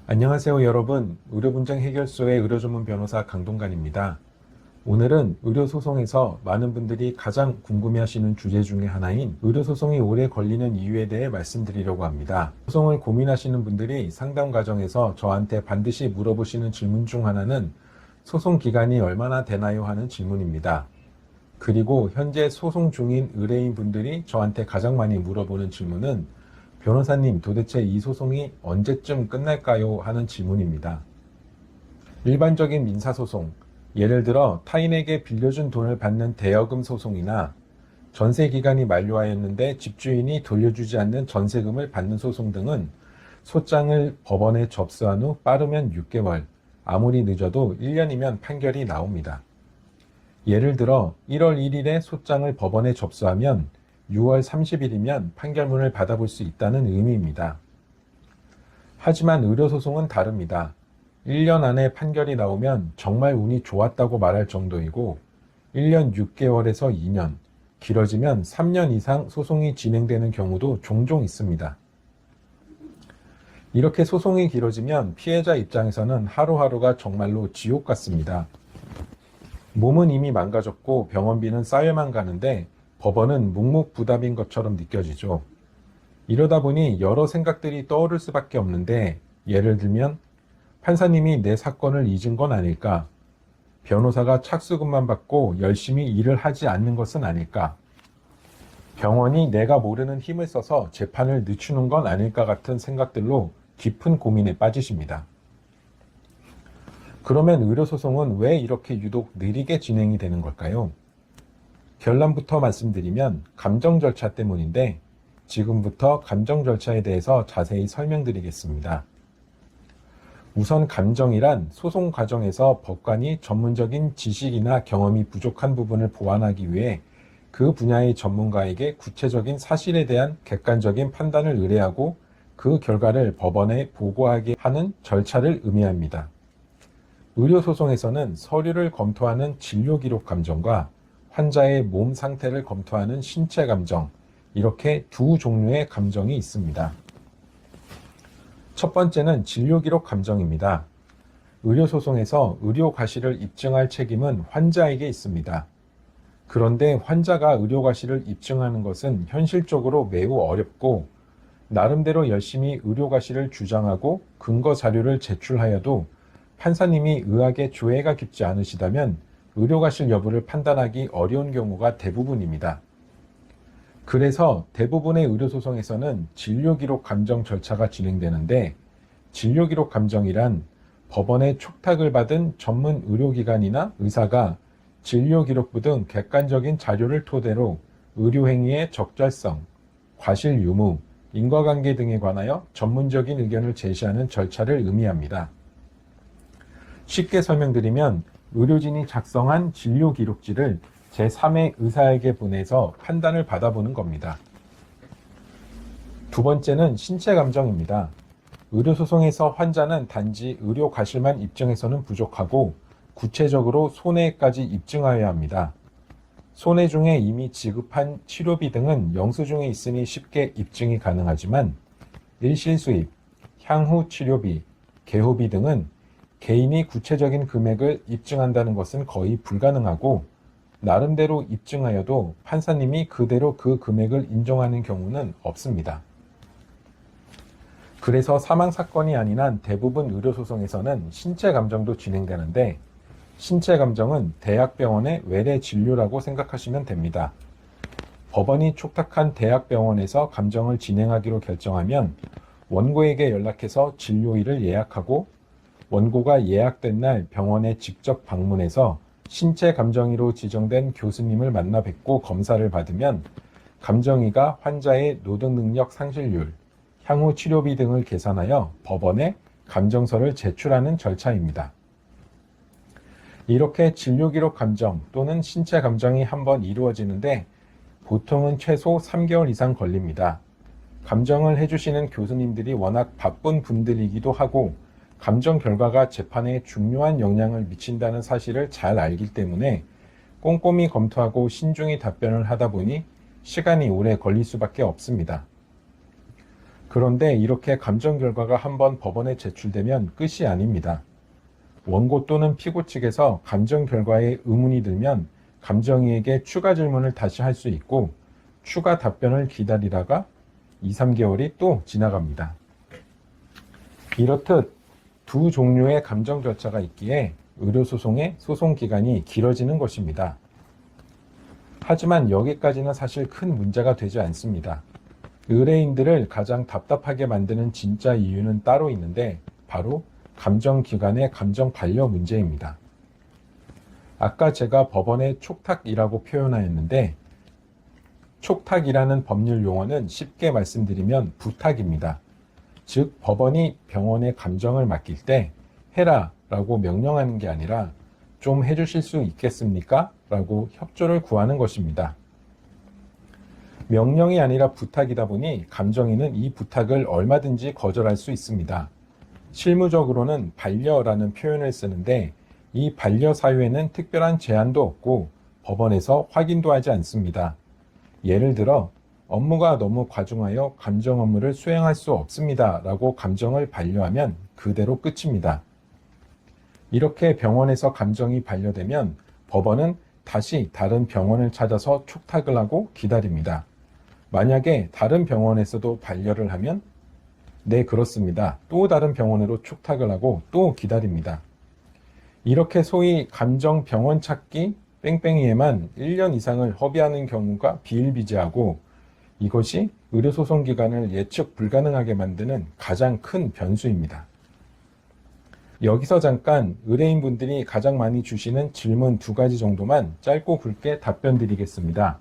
안녕하세요 여러분. 의료분쟁 해결소의 의료전문 변호사 강동관입니다. 오늘은 의료소송에서 많은 분들이 가장 궁금해하시는 주제 중에 하나인 의료소송이 오래 걸리는 이유에 대해 말씀드리려고 합니다. 소송을 고민하시는 분들이 상담 과정에서 저한테 반드시 물어보시는 질문 중 하나는 소송 기간이 얼마나 되나요? 하는 질문입니다. 그리고 현재 소송 중인 의뢰인 분들이 저한테 가장 많이 물어보는 질문은 변호사님, 도대체 이 소송이 언제쯤 끝날까요? 하는 질문입니다. 일반적인 민사소송, 예를 들어 타인에게 빌려준 돈을 받는 대여금 소송이나 전세 기간이 만료하였는데 집주인이 돌려주지 않는 전세금을 받는 소송 등은 소장을 법원에 접수한 후 빠르면 6개월, 아무리 늦어도 1년이면 판결이 나옵니다. 예를 들어 1월 1일에 소장을 법원에 접수하면 6월 30일이면 판결문을 받아볼 수 있다는 의미입니다. 하지만 의료소송은 다릅니다. 1년 안에 판결이 나오면 정말 운이 좋았다고 말할 정도이고 1년 6개월에서 2년, 길어지면 3년 이상 소송이 진행되는 경우도 종종 있습니다. 이렇게 소송이 길어지면 피해자 입장에서는 하루하루가 정말로 지옥 같습니다. 몸은 이미 망가졌고 병원비는 쌓여만 가는데 법원은 묵묵부답인 것처럼 느껴지죠. 이러다 보니 여러 생각들이 떠오를 수밖에 없는데, 예를 들면 판사님이 내 사건을 잊은 건 아닐까? 변호사가 착수금만 받고 열심히 일을 하지 않는 것은 아닐까? 병원이 내가 모르는 힘을 써서 재판을 늦추는 건 아닐까 같은 생각들로 깊은 고민에 빠지십니다. 그러면 의료소송은 왜 이렇게 유독 느리게 진행이 되는 걸까요? 결론부터 말씀드리면 감정 절차 때문인데, 지금부터 감정 절차에 대해서 자세히 설명드리겠습니다. 우선 감정이란 소송 과정에서 법관이 전문적인 지식이나 경험이 부족한 부분을 보완하기 위해 그 분야의 전문가에게 구체적인 사실에 대한 객관적인 판단을 의뢰하고 그 결과를 법원에 보고하게 하는 절차를 의미합니다. 의료소송에서는 서류를 검토하는 진료기록 감정과 환자의 몸 상태를 검토하는 신체 감정, 이렇게 두 종류의 감정이 있습니다. 첫 번째는 진료기록 감정입니다. 의료소송에서 의료과실을 입증할 책임은 환자에게 있습니다. 그런데 환자가 의료과실을 입증하는 것은 현실적으로 매우 어렵고, 나름대로 열심히 의료과실을 주장하고 근거 자료를 제출하여도 판사님이 의학에 조예가 깊지 않으시다면 의료과실 여부를 판단하기 어려운 경우가 대부분입니다. 그래서 대부분의 의료소송에서는 진료기록 감정 절차가 진행되는데, 진료기록 감정이란 법원의 촉탁을 받은 전문 의료기관이나 의사가 진료기록부 등 객관적인 자료를 토대로 의료행위의 적절성, 과실 유무, 인과관계 등에 관하여 전문적인 의견을 제시하는 절차를 의미합니다. 쉽게 설명드리면 의료진이 작성한 진료기록지를 제3의 의사에게 보내서 판단을 받아보는 겁니다. 두 번째는 신체 감정입니다. 의료소송에서 환자는 단지 의료과실만 입증해서는 부족하고 구체적으로 손해까지 입증하여야 합니다. 손해 중에 이미 지급한 치료비 등은 영수증에 있으니 쉽게 입증이 가능하지만 일실수입, 향후 치료비, 개호비 등은 개인이 구체적인 금액을 입증한다는 것은 거의 불가능하고, 나름대로 입증하여도 판사님이 그대로 그 금액을 인정하는 경우는 없습니다. 그래서 사망사건이 아닌 한 대부분 의료소송에서는 신체 감정도 진행되는데, 신체 감정은 대학병원의 외래 진료라고 생각하시면 됩니다. 법원이 촉탁한 대학병원에서 감정을 진행하기로 결정하면 원고에게 연락해서 진료일을 예약하고, 원고가 예약된 날 병원에 직접 방문해서 신체 감정의로 지정된 교수님을 만나 뵙고 검사를 받으면 감정의가 환자의 노동능력 상실률, 향후 치료비 등을 계산하여 법원에 감정서를 제출하는 절차입니다. 이렇게 진료기록 감정 또는 신체 감정이 한번 이루어지는데 보통은 최소 3개월 이상 걸립니다. 감정을 해주시는 교수님들이 워낙 바쁜 분들이기도 하고, 감정 결과가 재판에 중요한 영향을 미친다는 사실을 잘 알기 때문에 꼼꼼히 검토하고 신중히 답변을 하다 보니 시간이 오래 걸릴 수밖에 없습니다. 그런데 이렇게 감정 결과가 한번 법원에 제출되면 끝이 아닙니다. 원고 또는 피고 측에서 감정 결과에 의문이 들면 감정이에게 추가 질문을 다시 할 수 있고 추가 답변을 기다리다가 2, 3개월이 또 지나갑니다. 이렇듯 두 종류의 감정 절차가 있기에 의료소송의 소송 기간이 길어지는 것입니다. 하지만 여기까지는 사실 큰 문제가 되지 않습니다. 의뢰인들을 가장 답답하게 만드는 진짜 이유는 따로 있는데 바로 감정기관의 감정 반려 문제입니다. 아까 제가 법원의 촉탁이라고 표현하였는데 촉탁이라는 법률 용어는 쉽게 말씀드리면 부탁입니다. 즉 법원이 병원에 감정을 맡길 때 해라 라고 명령하는 게 아니라 좀 해주실 수 있겠습니까? 라고 협조를 구하는 것입니다. 명령이 아니라 부탁이다 보니 감정인은 이 부탁을 얼마든지 거절할 수 있습니다. 실무적으로는 반려라는 표현을 쓰는데 이 반려 사유에는 특별한 제한도 없고 법원에서 확인도 하지 않습니다. 예를 들어 업무가 너무 과중하여 감정 업무를 수행할 수 없습니다 라고 감정을 반려하면 그대로 끝입니다. 이렇게 병원에서 감정이 반려되면 법원은 다시 다른 병원을 찾아서 촉탁을 하고 기다립니다. 만약에 다른 병원에서도 반려를 하면 네, 그렇습니다. 또 다른 병원으로 촉탁을 하고 또 기다립니다. 이렇게 소위 감정 병원 찾기 뺑뺑이에만 1년 이상을 허비하는 경우가 비일비재하고 이것이 의료소송 기간을 예측 불가능하게 만드는 가장 큰 변수입니다. 여기서 잠깐 의뢰인분들이 가장 많이 주시는 질문 2가지 정도만 짧고 굵게 답변 드리겠습니다.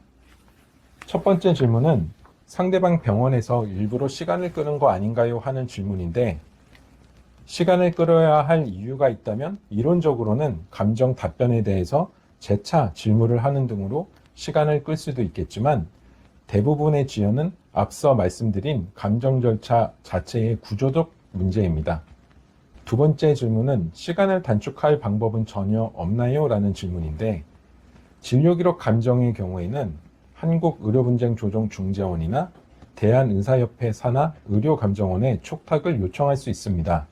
첫 번째 질문은 상대방 병원에서 일부러 시간을 끄는 거 아닌가요? 하는 질문인데 시간을 끌어야 할 이유가 있다면 이론적으로는 감정 답변에 대해서 재차 질문을 하는 등으로 시간을 끌 수도 있겠지만 대부분의 지연은 앞서 말씀드린 감정 절차 자체의 구조적 문제입니다. 두 번째 질문은 시간을 단축할 방법은 전혀 없나요? 라는 질문인데 진료기록 감정의 경우에는 한국의료분쟁조정중재원이나 대한의사협회 산하 의료감정원에 촉탁을 요청할 수 있습니다.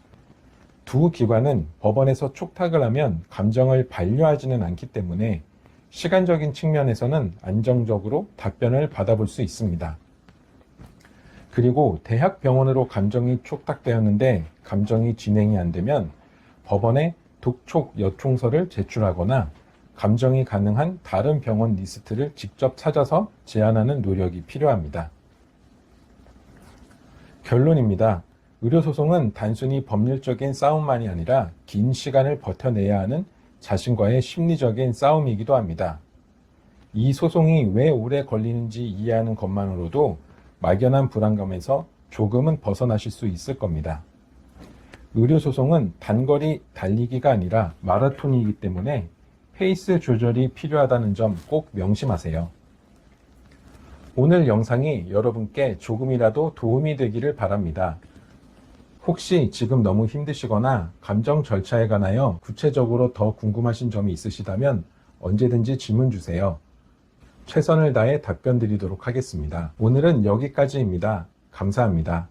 두 기관은 법원에서 촉탁을 하면 감정을 반려하지는 않기 때문에 시간적인 측면에서는 안정적으로 답변을 받아볼 수 있습니다. 그리고 대학병원으로 감정이 촉탁되었는데 감정이 진행이 안 되면 법원에 독촉 여총서를 제출하거나 감정이 가능한 다른 병원 리스트를 직접 찾아서 제안하는 노력이 필요합니다. 결론입니다. 의료소송은 단순히 법률적인 싸움만이 아니라 긴 시간을 버텨내야 하는 자신과의 심리적인 싸움이기도 합니다. 이 소송이 왜 오래 걸리는지 이해하는 것만으로도 막연한 불안감에서 조금은 벗어나실 수 있을 겁니다. 의료소송은 단거리 달리기가 아니라 마라톤이기 때문에 페이스 조절이 필요하다는 점 꼭 명심하세요. 오늘 영상이 여러분께 조금이라도 도움이 되기를 바랍니다. 혹시 지금 너무 힘드시거나 감정 절차에 관하여 구체적으로 더 궁금하신 점이 있으시다면 언제든지 질문 주세요. 최선을 다해 답변 드리도록 하겠습니다. 오늘은 여기까지입니다. 감사합니다.